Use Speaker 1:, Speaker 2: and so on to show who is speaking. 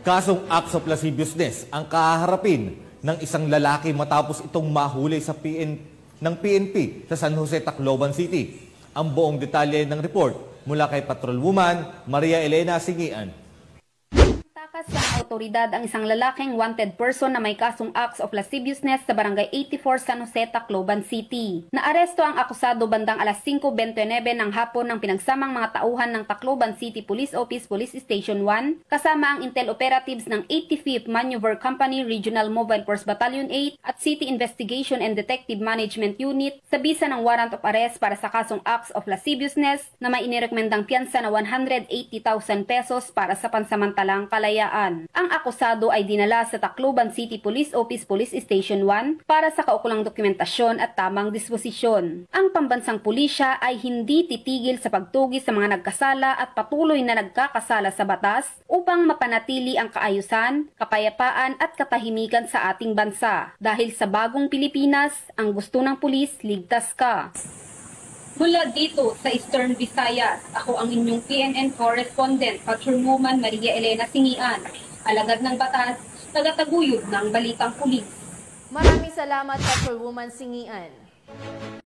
Speaker 1: Kasong acts of lasciviousness ang kaharapin ng isang lalaki matapos itong mahuli sa PNP sa San Jose, Tacloban City. Ang buong detalye ng report mula kay Patrolwoman Maria Elena Singian.
Speaker 2: Takas ng autoridad ang isang lalaking wanted person na may kasong acts of lasciviousness sa Barangay 84 San Jose, Tacloban City. Naaresto ang akusado bandang alas 5:29 ng hapon ng pinagsamang mga tauhan ng Tacloban City Police Office Police Station 1 kasama ang intel operatives ng 85th Maneuver Company Regional Mobile Force Battalion 8 at City Investigation and Detective Management Unit sa bisa ng warrant of arrest para sa kasong acts of lasciviousness na may inirekomendang piyansa na 180,000 pesos para sa pansamantalang kalayaan. Ang akusado ay dinala sa Tacloban City Police Office Police Station 1 para sa kaukulang dokumentasyon at tamang disposisyon. Ang pambansang pulisya ay hindi titigil sa pagtugis sa mga nagkasala at patuloy na nagkakasala sa batas upang mapanatili ang kaayusan, kapayapaan at katahimikan sa ating bansa. Dahil sa bagong Pilipinas, ang gusto ng pulis, ligtas ka. Mula dito sa Eastern Visayas, ako ang inyong PNN correspondent, Patrolwoman Maria Elena Singian, alagad ng batas, tagataguyod ng balitang pulis.
Speaker 3: Maraming salamat, Patrolwoman Singian.